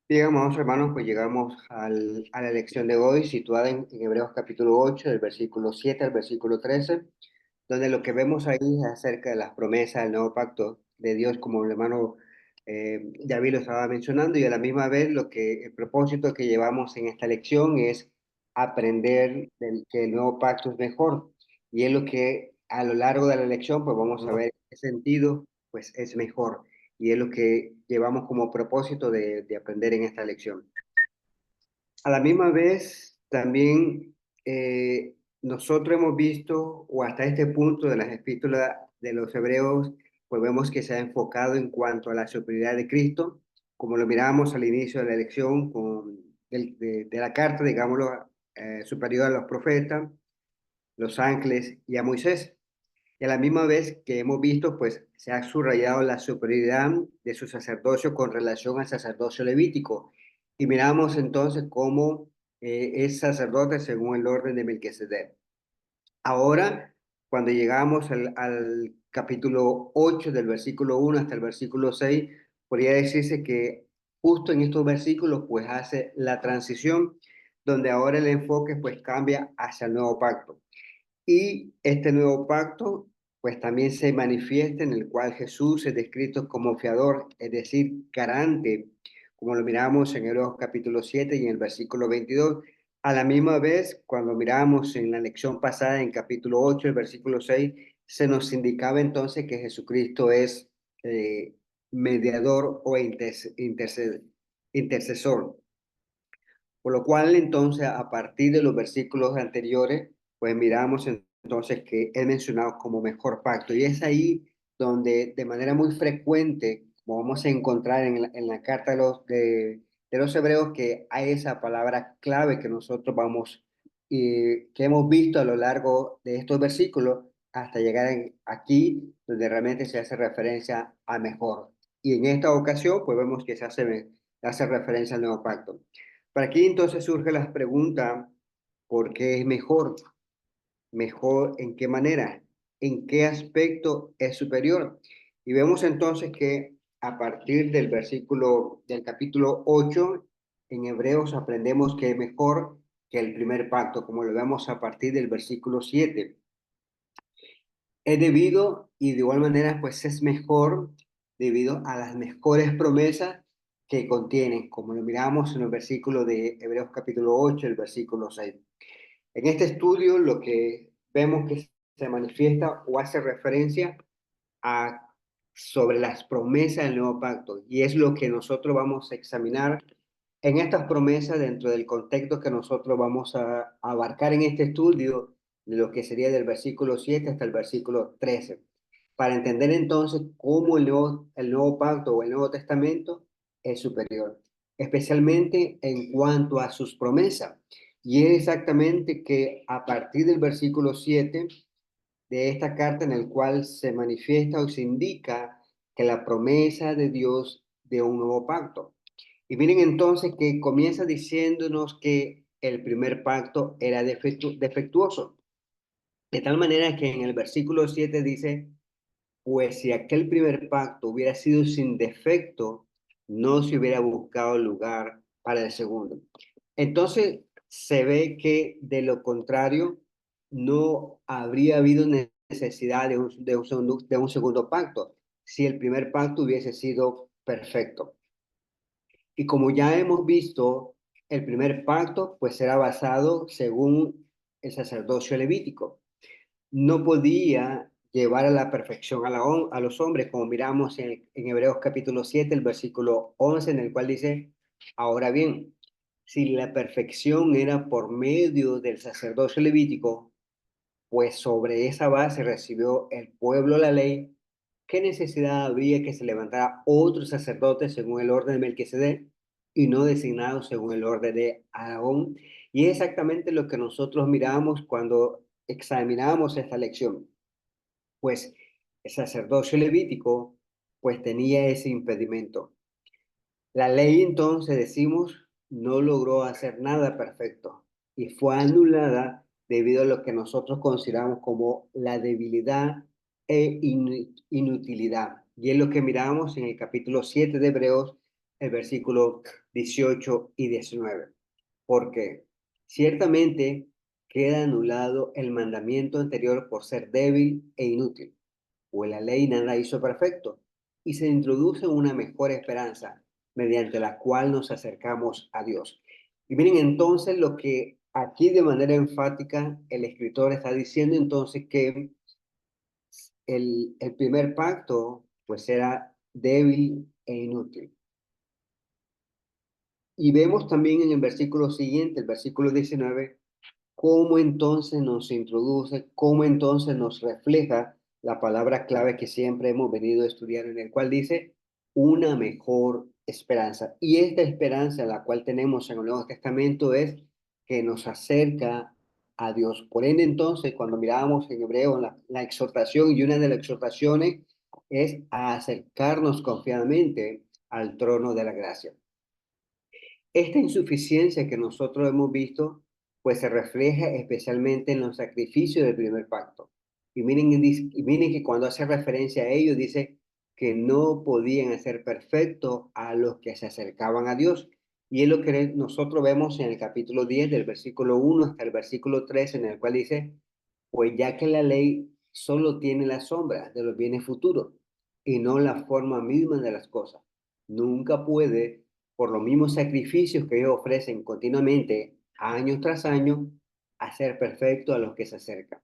Bien, amados hermanos, pues llegamos a la lección de hoy, situada en Hebreos capítulo 8, del versículo 7 al versículo 13, donde lo que vemos ahí es acerca de las promesas del nuevo pacto de Dios, como el hermano David lo estaba mencionando, y a la misma vez el propósito que llevamos en esta lección es aprender que el nuevo pacto es mejor, y es lo que a lo largo de la lección pues vamos a ver qué sentido pues es mejor, y es lo que llevamos como propósito de aprender en esta lección. A la misma vez, también nosotros hemos visto, o hasta este punto de las epístolas de los hebreos, pues vemos que se ha enfocado en cuanto a la superioridad de Cristo, como lo mirábamos al inicio de la lección de la carta, digámoslo, superior a los profetas, los ángeles y a Moisés. Y a la misma vez que hemos visto, pues se ha subrayado la superioridad de su sacerdocio con relación al sacerdocio levítico. Y miramos entonces cómo es sacerdote según el orden de Melquisedec. Ahora, cuando llegamos al capítulo 8 del versículo 1 hasta el versículo 6, podría decirse que justo en estos versículos pues hace la transición, donde ahora el enfoque pues cambia hacia el nuevo pacto. Y este nuevo pacto, pues también se manifiesta en el cual Jesús es descrito como fiador, es decir, garante, como lo miramos en Hebreos capítulo 7 y en el versículo 22. A la misma vez, cuando miramos en la lección pasada en capítulo 8, el versículo 6, se nos indicaba entonces que Jesucristo es eh, mediador o intercesor. Por lo cual, entonces, a partir de los versículos anteriores, pues miramos entonces que es mencionado como mejor pacto. Y es ahí donde de manera muy frecuente, como vamos a encontrar en la carta de los hebreos, que hay esa palabra clave que nosotros que hemos visto a lo largo de estos versículos, hasta llegar aquí, donde realmente se hace referencia a mejor. Y en esta ocasión, pues vemos que hace referencia al nuevo pacto. Para aquí entonces surge la pregunta, ¿por qué es mejor? ¿Mejor en qué manera? ¿En qué aspecto es superior? Y vemos entonces que a partir del capítulo 8 en Hebreos aprendemos que es mejor que el primer pacto, como lo vemos a partir del versículo 7. Es debido, y de igual manera, pues es mejor debido a las mejores promesas que contienen, como lo miramos en el versículo de Hebreos capítulo 8, el versículo 6. En este estudio lo que vemos que se manifiesta o hace referencia a sobre las promesas del nuevo pacto, y es lo que nosotros vamos a examinar en estas promesas dentro del contexto que nosotros vamos a abarcar en este estudio, de lo que sería del versículo 7 hasta el versículo 13, para entender entonces cómo el nuevo pacto o el Nuevo Testamento es superior, especialmente en cuanto a sus promesas. Y es exactamente que a partir del versículo 7 de esta carta, en el cual se manifiesta o se indica que la promesa de Dios de un nuevo pacto. Y miren entonces que comienza diciéndonos que el primer pacto era defectuoso. De tal manera que en el versículo 7 dice, pues si aquel primer pacto hubiera sido sin defecto, no se hubiera buscado lugar para el segundo. Entonces se ve que de lo contrario no habría habido necesidad de un segundo pacto si el primer pacto hubiese sido perfecto. Y como ya hemos visto, el primer pacto pues era basado según el sacerdocio levítico. No podía llevar a la perfección a los hombres, como miramos en Hebreos capítulo 7, el versículo 11, en el cual dice, ahora bien, si la perfección era por medio del sacerdocio levítico, pues sobre esa base recibió el pueblo la ley, ¿qué necesidad habría que se levantara otro sacerdote según el orden de Melquisedec y no designado según el orden de Aarón? Y es exactamente lo que nosotros miramos cuando examinamos esta lección. Pues el sacerdocio levítico pues tenía ese impedimento. La ley entonces, decimos, no logró hacer nada perfecto y fue anulada debido a lo que nosotros consideramos como la debilidad e inutilidad. Y es lo que miramos en el capítulo 7 de Hebreos, el versículo 18 y 19. Porque ciertamente queda anulado el mandamiento anterior por ser débil e inútil, pues la ley nada hizo perfecto, y se introduce una mejor esperanza, mediante la cual nos acercamos a Dios. Y miren entonces lo que aquí de manera enfática el escritor está diciendo entonces que el primer pacto pues era débil e inútil. Y vemos también en el versículo siguiente, el versículo 19, cómo entonces nos introduce, cómo entonces nos refleja la palabra clave que siempre hemos venido a estudiar, en el cual dice una mejor esperanza. Y esta esperanza, la cual tenemos en el Nuevo Testamento, es que nos acerca a Dios. Por ende, entonces, cuando miramos en hebreo la exhortación, y una de las exhortaciones es a acercarnos confiadamente al trono de la gracia. Esta insuficiencia que nosotros hemos visto, pues se refleja especialmente en los sacrificios del primer pacto. Y miren que cuando hace referencia a ellos, dice que no podían hacer perfecto a los que se acercaban a Dios. Y es lo que nosotros vemos en el capítulo 10, del versículo 1 hasta el versículo 3, en el cual dice, pues ya que la ley solo tiene la sombra de los bienes futuros y no la forma misma de las cosas, nunca puede, por los mismos sacrificios que ellos ofrecen continuamente, año tras año, hacer perfecto a los que se acercan.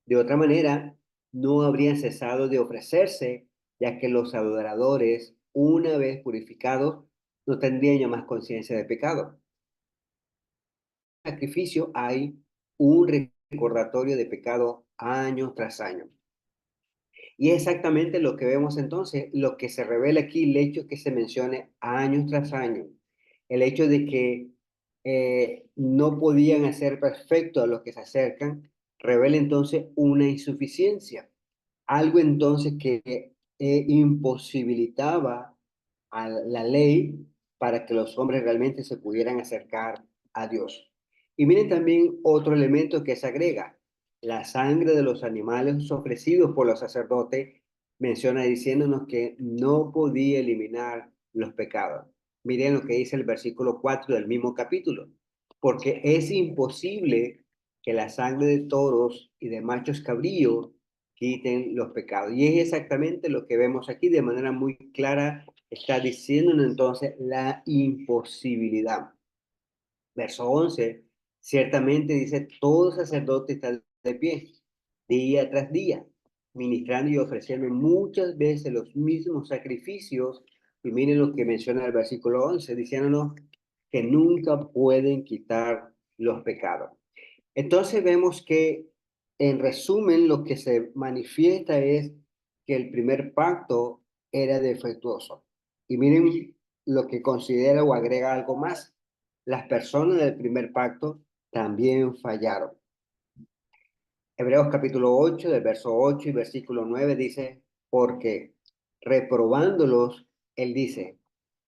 De otra manera, no habrían cesado de ofrecerse, ya que los adoradores, una vez purificados, no tendrían ya más conciencia de pecado. En el sacrificio hay un recordatorio de pecado año tras año. Y es exactamente lo que vemos entonces, lo que se revela aquí, el hecho que se mencione año tras año, el hecho de que no podían hacer perfecto a los que se acercan, revela entonces una insuficiencia, algo entonces que imposibilitaba a la ley para que los hombres realmente se pudieran acercar a Dios. Y miren también otro elemento que se agrega, la sangre de los animales ofrecidos por los sacerdotes, menciona diciéndonos que no podía eliminar los pecados. Miren lo que dice el versículo 4 del mismo capítulo, porque es imposible que la sangre de toros y de machos cabríos quiten los pecados. Y es exactamente lo que vemos aquí de manera muy clara, está diciéndonos entonces la imposibilidad. Verso 11, ciertamente dice, todo sacerdote está de pie, día tras día, ministrando y ofreciendo muchas veces los mismos sacrificios. Y miren lo que menciona el versículo 11, diciéndonos que nunca pueden quitar los pecados. Entonces vemos que, en resumen, lo que se manifiesta es que el primer pacto era defectuoso. Y miren lo que considera o agrega algo más. Las personas del primer pacto también fallaron. Hebreos capítulo 8, del verso 8 y versículo 9 dice, porque reprobándolos, él dice,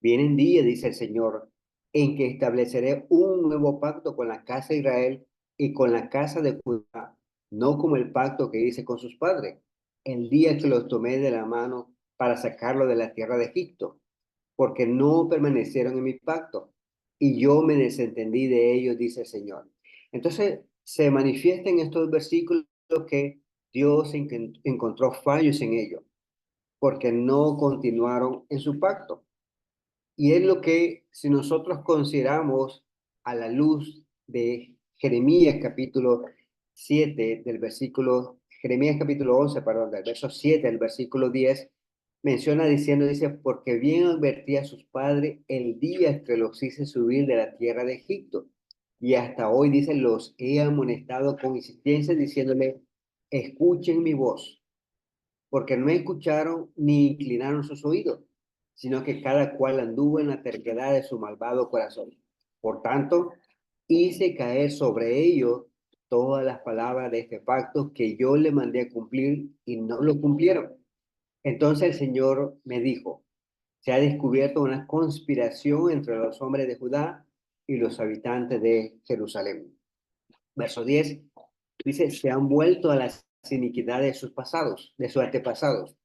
vienen días, dice el Señor, en que estableceré un nuevo pacto con la casa de Israel y con la casa de Judá, no como el pacto que hice con sus padres, el día que los tomé de la mano para sacarlo de la tierra de Egipto, porque no permanecieron en mi pacto, y yo me desentendí de ellos, dice el Señor. Entonces, se manifiesta en estos versículos que Dios encontró fallos en ellos, porque no continuaron en su pacto. Y es lo que, si nosotros consideramos a la luz de Jeremías capítulo 7, del versículo, Jeremías capítulo 11, perdón, del verso 7 al versículo 10, menciona diciendo, dice, porque bien advertí a sus padres el día que los hice subir de la tierra de Egipto. Y hasta hoy, dice, los he amonestado con insistencia diciéndole, escuchen mi voz, porque no escucharon ni inclinaron sus oídos, sino que cada cual anduvo en la terquedad de su malvado corazón. Por tanto, hice caer sobre ellos todas las palabras de este pacto que yo le mandé a cumplir y no lo cumplieron. Entonces el Señor me dijo, se ha descubierto una conspiración entre los hombres de Judá y los habitantes de Jerusalén. Verso 10 dice, se han vuelto a las iniquidades de sus pasados, de sus antepasados,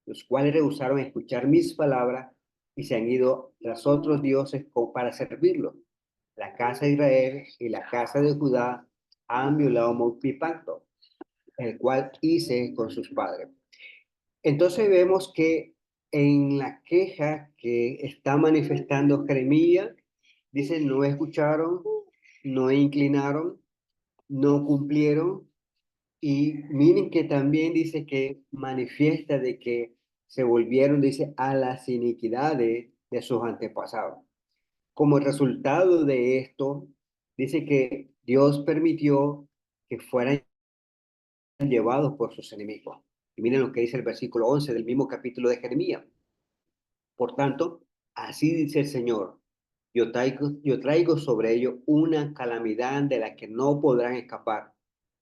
los cuales rehusaron escuchar mis palabras y se han ido tras otros dioses para servirlos. La casa de Israel y la casa de Judá han violado mi pacto, el cual hice con sus padres. Entonces vemos que en la queja que está manifestando Jeremías, dice, no escucharon, no inclinaron, no cumplieron, y miren que también dice que manifiesta de que se volvieron, dice, a las iniquidades de sus antepasados. Como resultado de esto, dice que Dios permitió que fueran llevados por sus enemigos. Y miren lo que dice el versículo 11 del mismo capítulo de Jeremías. Por tanto, así dice el Señor, yo traigo sobre ellos una calamidad de la que no podrán escapar.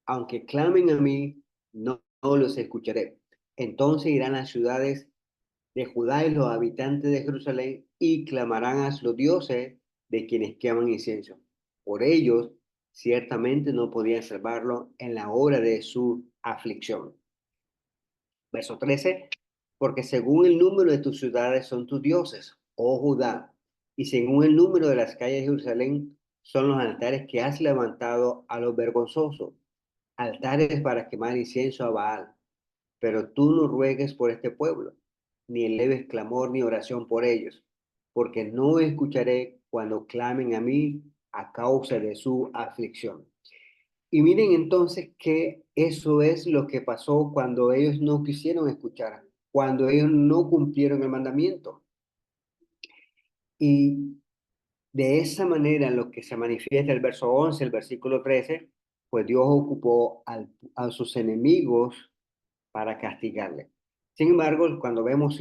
Aunque clamen a mí, no los escucharé. Entonces irán las ciudades de Judá y los habitantes de Jerusalén y clamarán a los dioses de quienes queman incienso. Por ellos, ciertamente no podían salvarlo en la hora de su aflicción. Verso 13, porque según el número de tus ciudades son tus dioses, oh Judá, y según el número de las calles de Jerusalén son los altares que has levantado a los vergonzosos, altares para quemar incienso a Baal. Pero tú no ruegues por este pueblo, ni eleves clamor ni oración por ellos, porque no escucharé cuando clamen a mí a causa de su aflicción. Y miren entonces que eso es lo que pasó cuando ellos no quisieron escuchar, cuando ellos no cumplieron el mandamiento. Y de esa manera, lo que se manifiesta el verso 11, el versículo 13, pues Dios ocupó a sus enemigos para castigarle. Sin embargo, cuando vemos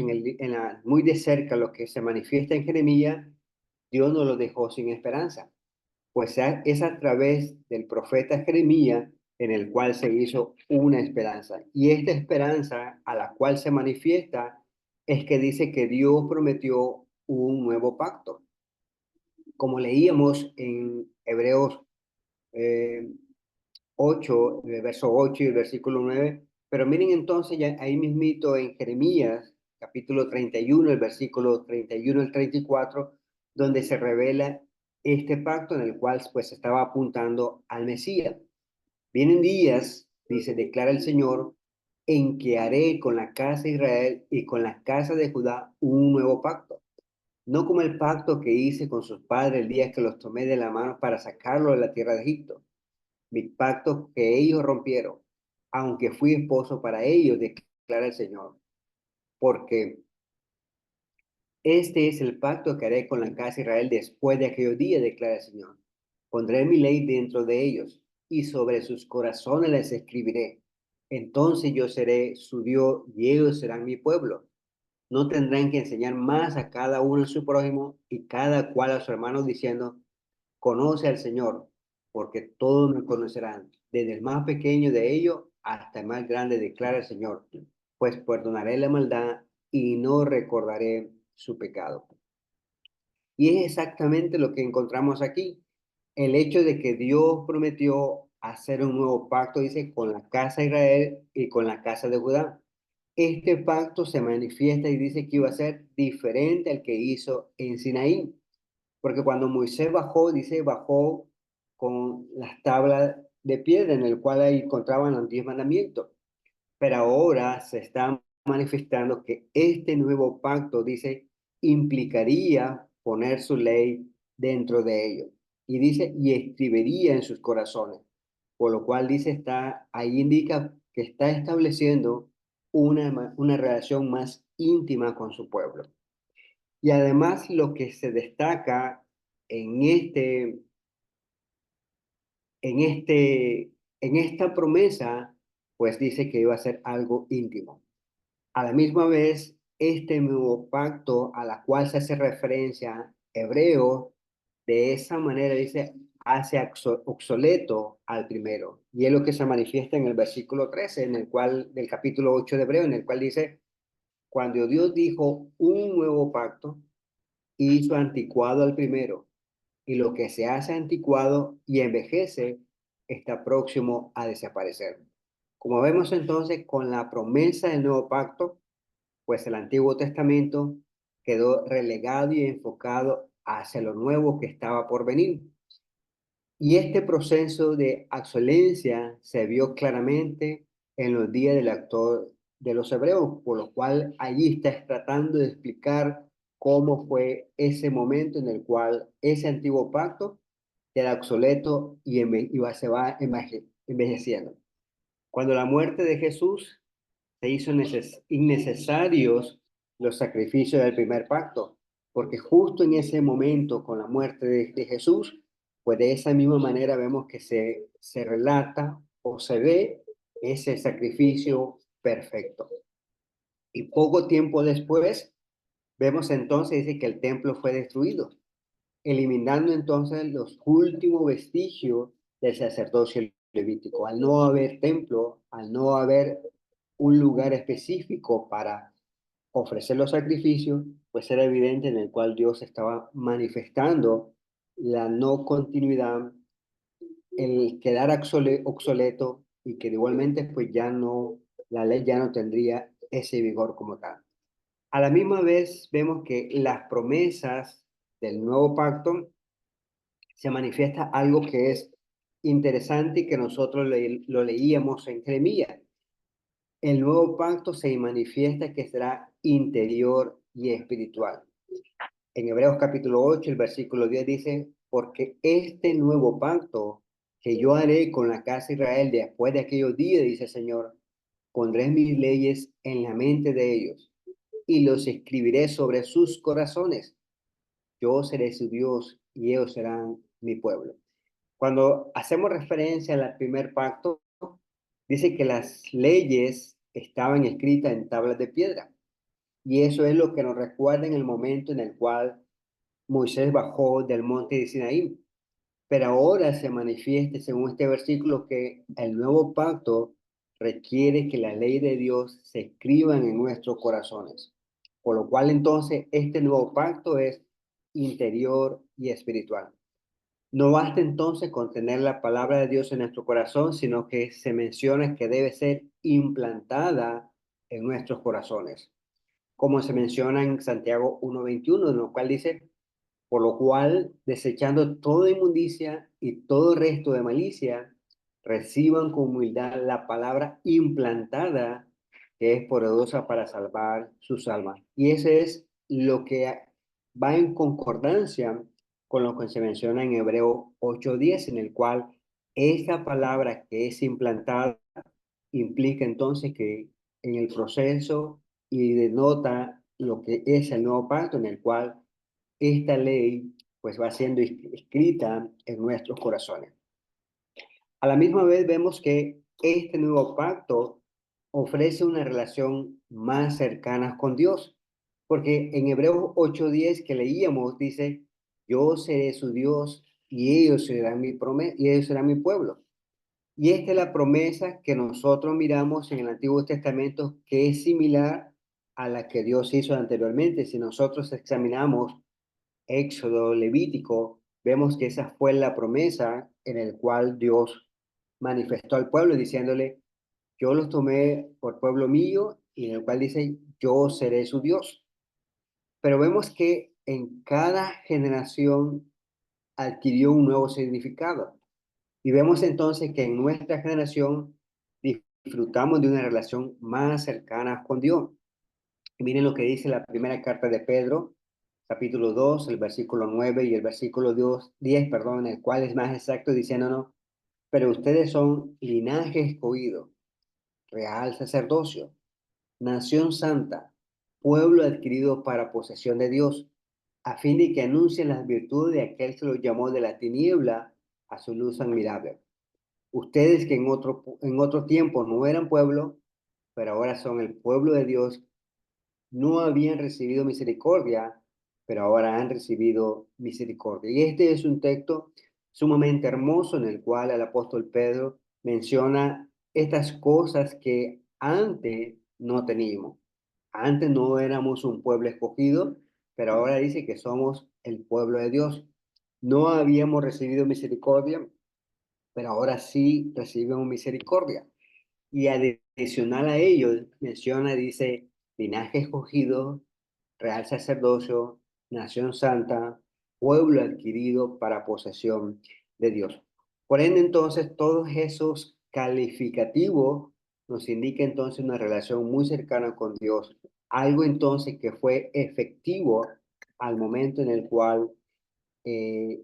muy de cerca lo que se manifiesta en Jeremías, Dios no lo dejó sin esperanza, pues es a través del profeta Jeremías en el cual se hizo una esperanza. Y esta esperanza a la cual se manifiesta es que dice que Dios prometió un nuevo pacto. Como leíamos en Hebreos eh, 8, el verso 8 y el versículo 9. Pero miren entonces ya ahí mismito en Jeremías, capítulo 31, el versículo 31 al 34, donde se revela este pacto en el cual pues estaba apuntando al Mesías. Vienen días, dice, declara el Señor, en que haré con la casa de Israel y con la casa de Judá un nuevo pacto. No como el pacto que hice con sus padres el día que los tomé de la mano para sacarlo de la tierra de Egipto, mi pacto que ellos rompieron, aunque fui esposo para ellos, declara el Señor, porque este es el pacto que haré con la casa de Israel después de aquellos días, declara el Señor. Pondré mi ley dentro de ellos y sobre sus corazones les escribiré. Entonces yo seré su Dios y ellos serán mi pueblo. No tendrán que enseñar más a cada uno a su prójimo y cada cual a su hermano diciendo, conoce al Señor, porque todos me conocerán, desde el más pequeño de ellos hasta el más grande, declara el Señor, pues perdonaré la maldad y no recordaré su pecado. Y es exactamente lo que encontramos aquí. El hecho de que Dios prometió hacer un nuevo pacto, dice, con la casa de Israel y con la casa de Judá. Este pacto se manifiesta y dice que iba a ser diferente al que hizo en Sinaí. Porque cuando Moisés bajó, dice, bajó con las tablas de piedra en el cual ahí encontraban los 10 mandamientos. Pero ahora se está manifestando que este nuevo pacto, dice, implicaría poner su ley dentro de ellos. Y dice, y escribiría en sus corazones. Por lo cual dice, ahí indica que está estableciendo una relación más íntima con su pueblo. Y además lo que se destaca en en este, en esta promesa, pues dice que iba a ser algo íntimo. A la misma vez, este nuevo pacto a la cual se hace referencia hebreo, de esa manera dice, hace obsoleto al primero. Y es lo que se manifiesta en el versículo 13, en el cual, del capítulo 8 de Hebreo, en el cual dice, cuando Dios dijo un nuevo pacto, hizo anticuado al primero, y lo que se hace anticuado y envejece está próximo a desaparecer. Como vemos entonces con la promesa del nuevo pacto, pues el Antiguo Testamento quedó relegado y enfocado hacia lo nuevo que estaba por venir. Y este proceso de obsolencia se vio claramente en los días del actor de los hebreos, por lo cual allí está tratando de explicar cómo fue ese momento en el cual ese antiguo pacto era obsoleto y se va envejeciendo. Cuando la muerte de Jesús se hizo innecesarios los sacrificios del primer pacto, porque justo en ese momento, con la muerte de Jesús, pues de esa misma manera vemos que se relata o se ve ese sacrificio perfecto. Y poco tiempo después, vemos entonces, dice que el templo fue destruido, eliminando entonces los últimos vestigios del sacerdocio levítico. Al no haber templo, al no haber un lugar específico para ofrecer los sacrificios, pues era evidente en el cual Dios estaba manifestando la no continuidad, el quedar obsoleto y que igualmente pues ya no, la ley ya no tendría ese vigor como tal. A la misma vez vemos que las promesas del nuevo pacto se manifiesta algo que es interesante y que nosotros lo leíamos en Jeremías. El nuevo pacto se manifiesta que será interior y espiritual. En Hebreos capítulo 8, el versículo 10 dice, porque este nuevo pacto que yo haré con la casa de Israel después de aquellos días, dice el Señor, pondré mis leyes en la mente de ellos y los escribiré sobre sus corazones. Yo seré su Dios y ellos serán mi pueblo. Cuando hacemos referencia al primer pacto, dice que las leyes estaban escritas en tablas de piedra. Y eso es lo que nos recuerda en el momento en el cual Moisés bajó del monte de Sinaí. Pero ahora se manifiesta, según este versículo, que el nuevo pacto requiere que la ley de Dios se escriban en nuestros corazones. Por lo cual entonces este nuevo pacto es interior y espiritual. No basta entonces con tener la palabra de Dios en nuestro corazón, sino que se menciona que debe ser implantada en nuestros corazones, como se menciona en Santiago 1:21, en lo cual dice, por lo cual, desechando toda inmundicia y todo resto de malicia, reciban con humildad la palabra implantada que es poderosa para salvar sus almas. Y ese es lo que va en concordancia con lo que se menciona en Hebreo 8:10, en el cual esta palabra que es implantada implica entonces que en el proceso y denota lo que es el nuevo pacto en el cual esta ley pues va siendo escrita en nuestros corazones. A la misma vez vemos que este nuevo pacto ofrece una relación más cercana con Dios, porque en Hebreos 8:10 que leíamos dice, yo seré su Dios y ellos serán y ellos serán mi pueblo. Y esta es la promesa que nosotros miramos en el Antiguo Testamento, que es similar a la que Dios hizo anteriormente. Si nosotros examinamos Éxodo, Levítico, vemos que esa fue la promesa en el cual Dios manifestó al pueblo diciéndole, yo los tomé por pueblo mío, y en el cual dice, yo seré su Dios. Pero vemos que en cada generación adquirió un nuevo significado. Y vemos entonces que en nuestra generación disfrutamos de una relación más cercana con Dios. Y miren lo que dice la primera carta de Pedro, capítulo 2, el versículo 9 y el versículo 10, perdón, en el cual es más exacto diciéndonos, pero ustedes son linaje escogido, real sacerdocio, nación santa, pueblo adquirido para posesión de Dios, a fin de que anuncien las virtudes de aquel que los llamó de la tiniebla a su luz admirable. Ustedes que en otro tiempo no eran pueblo, pero ahora son el pueblo de Dios, no habían recibido misericordia, pero ahora han recibido misericordia. Y este es un texto sumamente hermoso en el cual el apóstol Pedro menciona estas cosas que antes no teníamos. Antes no éramos un pueblo escogido, pero ahora dice que somos el pueblo de Dios. No habíamos recibido misericordia, pero ahora sí recibimos misericordia. Y adicional a ello, menciona, dice, linaje escogido, real sacerdocio, nación santa, pueblo adquirido para posesión de Dios. Por ende, entonces, todos esos calificativos nos indican entonces una relación muy cercana con Dios, algo entonces que fue efectivo al momento en el cual eh,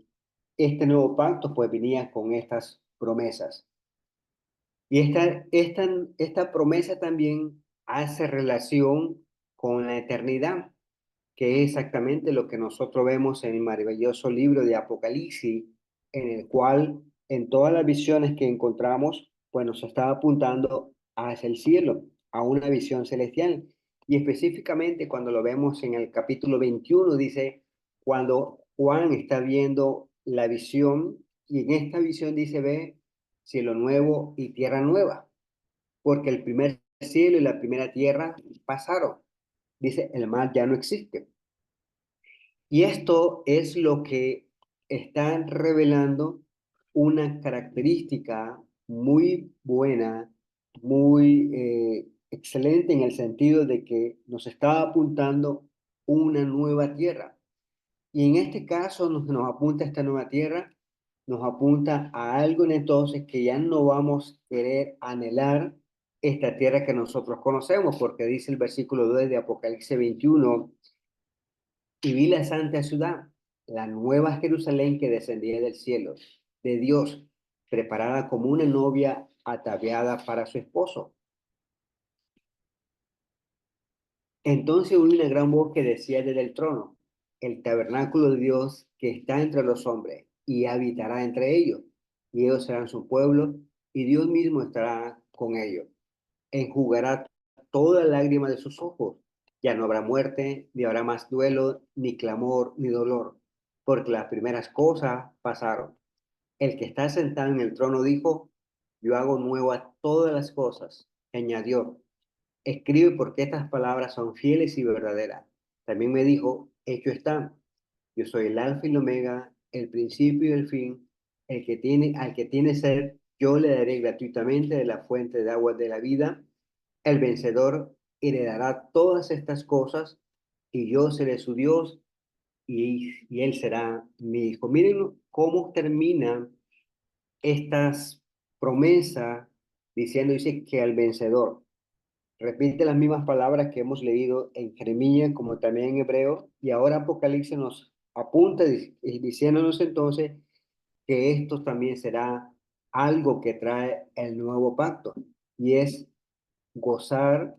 este nuevo pacto pues venía con estas promesas. Y esta promesa también hace relación con la eternidad, que es exactamente lo que nosotros vemos en el maravilloso libro de Apocalipsis, en el cual en todas las visiones que encontramos, pues nos está apuntando hacia el cielo, a una visión celestial. Y específicamente cuando lo vemos en el capítulo 21, dice, cuando Juan está viendo la visión, y en esta visión dice, ve cielo nuevo y tierra nueva, porque el primer cielo y la primera tierra pasaron. Dice, el mar ya no existe. Y esto es lo que está revelando una característica muy buena, muy excelente en el sentido de que nos está apuntando una nueva tierra. Y en este caso nos apunta esta nueva tierra, nos apunta a algo en entonces que ya no vamos a querer anhelar esta tierra que nosotros conocemos, porque dice el versículo 2 de Apocalipsis 21, y vi la santa ciudad, la nueva Jerusalén que descendía del cielo, de Dios, preparada como una novia ataviada para su esposo. Entonces oí una gran voz que decía desde el trono, el tabernáculo de Dios que está entre los hombres y habitará entre ellos, y ellos serán su pueblo, y Dios mismo estará con ellos. Enjugará toda lágrima de sus ojos. Ya no habrá muerte, ni habrá más duelo, ni clamor, ni dolor, porque las primeras cosas pasaron. El que está sentado en el trono dijo, yo hago nuevas todas las cosas. Añadió, escribe porque estas palabras son fieles y verdaderas. También me dijo, hecho está. Yo soy el alfa y el omega, el principio y el fin. Al que tiene sed, yo le daré gratuitamente de la fuente de agua de la vida. El vencedor heredará todas estas cosas y yo seré su Dios y él será mi hijo. Miren cómo termina estas promesas diciendo, dice que al vencedor. Repite las mismas palabras que hemos leído en Jeremías como también en Hebreo y ahora Apocalipsis nos apunta diciéndonos entonces que esto también será algo que trae el nuevo pacto y es gozar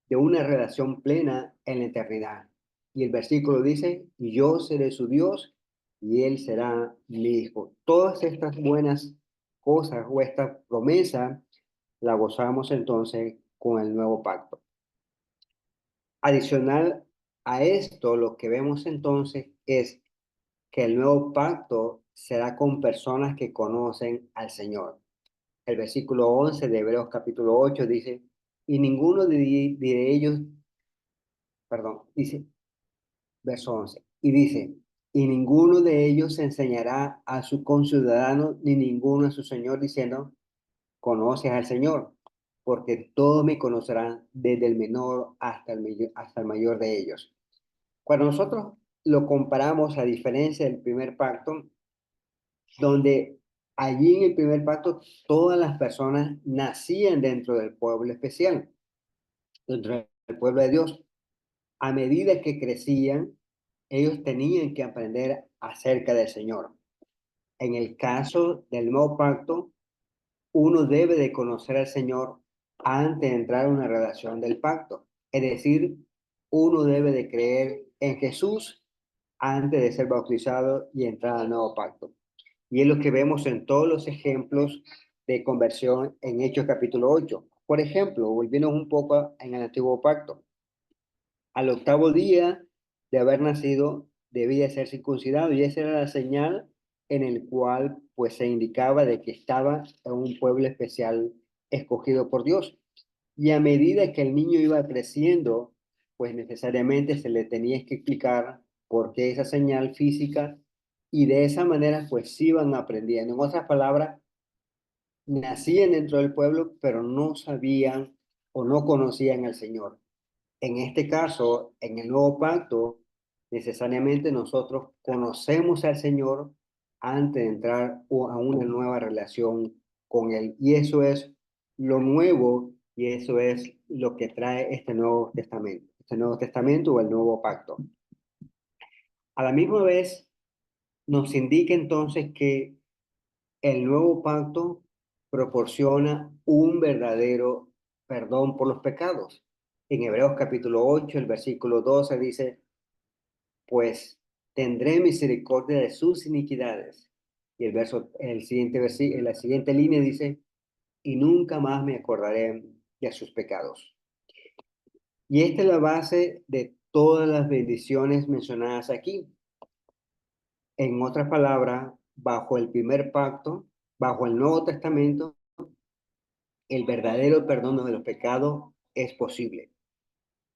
de una relación plena en la eternidad. Y el versículo dice, y yo seré su Dios y él será mi hijo. Todas estas buenas cosas o esta promesa la gozamos entonces con el nuevo pacto. Adicional a esto, lo que vemos entonces es que el nuevo pacto será con personas que conocen al Señor. El versículo 11 de Hebreos capítulo 8 dice, y ninguno de ellos, perdón, dice, verso 11, y dice, y ninguno de ellos enseñará a su conciudadano ni ninguno a su Señor diciendo, conoces al Señor, porque todos me conocerán desde el menor hasta el mayor de ellos. Cuando nosotros lo comparamos a diferencia del primer pacto, donde allí en el primer pacto todas las personas nacían dentro del pueblo especial, dentro del pueblo de Dios. A medida que crecían, ellos tenían que aprender acerca del Señor. En el caso del nuevo pacto, uno debe de conocer al Señor antes de entrar en una relación del pacto. Es decir, uno debe de creer en Jesús antes de ser bautizado y entrar al nuevo pacto. Y es lo que vemos en todos los ejemplos de conversión en Hechos capítulo 8. Por ejemplo, volviendo un poco en el antiguo pacto. Al octavo día de haber nacido, debía ser circuncidado y esa era la señal en el cual pues se indicaba de que estaba en un pueblo especial escogido por Dios. Y a medida que el niño iba creciendo, pues necesariamente se le tenía que explicar por qué esa señal física y de esa manera pues iban aprendiendo. En otras palabras, nacían dentro del pueblo, pero no sabían o no conocían al Señor. En este caso, en el nuevo pacto, necesariamente nosotros conocemos al Señor antes de entrar a una nueva relación con Él. Y eso es lo nuevo y eso es lo que trae este Nuevo Testamento o el nuevo pacto. A la misma vez, nos indica entonces que el nuevo pacto proporciona un verdadero perdón por los pecados. En Hebreos capítulo 8, el versículo 12 dice, pues tendré misericordia de sus iniquidades. Y la siguiente línea dice, y nunca más me acordaré de sus pecados. Y esta es la base de todas las bendiciones mencionadas aquí. En otras palabras, bajo el primer pacto, bajo el Nuevo Testamento, el verdadero perdón de los pecados es posible,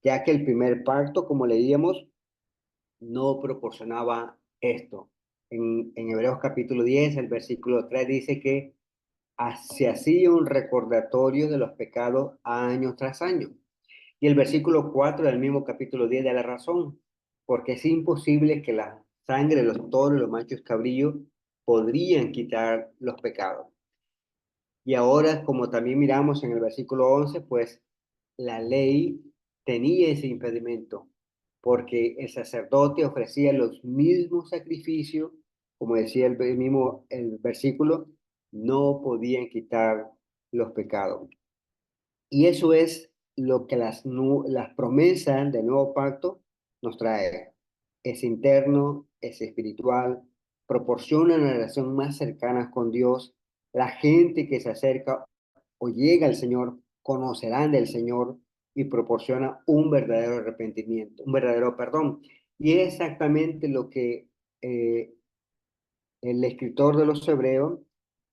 ya que el primer pacto, como leíamos, no proporcionaba esto. En Hebreos capítulo 10, el versículo 3 dice que se hacía un recordatorio de los pecados año tras año. Y el versículo 4 del mismo capítulo 10 da la razón, porque es imposible que la sangre de los toros y los machos cabrillos podrían quitar los pecados. Y ahora, como también miramos en el versículo 11, pues la ley tenía ese impedimento, porque el sacerdote ofrecía los mismos sacrificios, como decía el versículo, no podían quitar los pecados. Y eso es lo que las promesas del nuevo pacto nos trae. Es interno, es espiritual, proporciona una relación más cercana con Dios. La gente que se acerca o llega al Señor conocerán del Señor y proporciona un verdadero arrepentimiento, un verdadero perdón. Y es exactamente lo que eh, el escritor de los Hebreos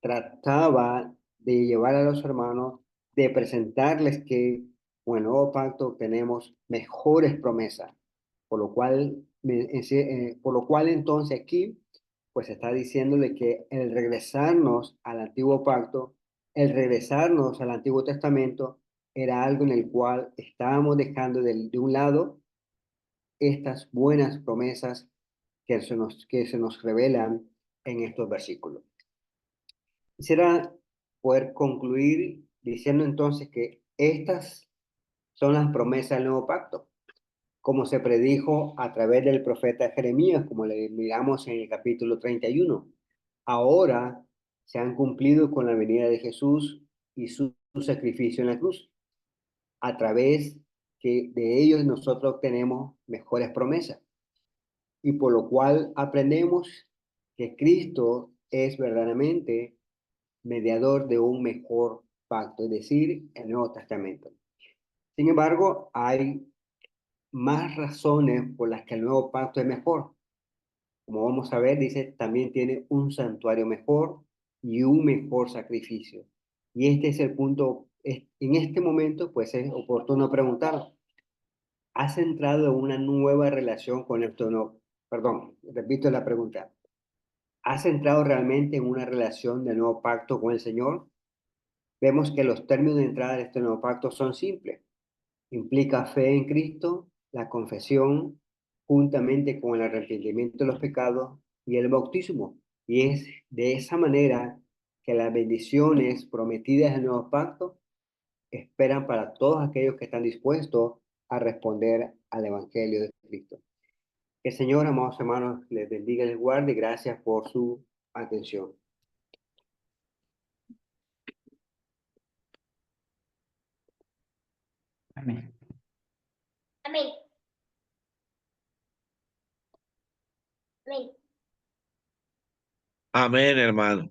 trataba de llevar a los hermanos, de presentarles que con el nuevo pacto tenemos mejores promesas, por lo cual entonces aquí pues está diciéndole que el regresarnos al antiguo pacto, el regresarnos al Antiguo Testamento, era algo en el cual estábamos dejando de un lado estas buenas promesas que se nos revelan en estos versículos. Quisiera poder concluir diciendo entonces que estas son las promesas del nuevo pacto, como se predijo a través del profeta Jeremías, como le miramos en el capítulo 31. Ahora se han cumplido con la venida de Jesús y su sacrificio en la cruz. A través de ellos nosotros obtenemos mejores promesas y por lo cual aprendemos que Cristo es verdaderamente mediador de un mejor pacto, es decir, el Nuevo Testamento. Sin embargo, hay más razones por las que el nuevo pacto es mejor. Como vamos a ver, dice, también tiene un santuario mejor y un mejor sacrificio. Y este es el punto, en este momento, pues es oportuno preguntar, ¿has entrado en una nueva relación con esto? No, perdón, repito la pregunta. ¿Has entrado realmente en una relación de nuevo pacto con el Señor? Vemos que los términos de entrada de este nuevo pacto son simples. Implica fe en Cristo, la confesión, juntamente con el arrepentimiento de los pecados y el bautismo. Y es de esa manera que las bendiciones prometidas del nuevo pacto esperan para todos aquellos que están dispuestos a responder al Evangelio de Cristo. Que el Señor, amados hermanos, les bendiga y les guarde. Gracias por su atención. Amén. Amén. Amén. Amén, hermano.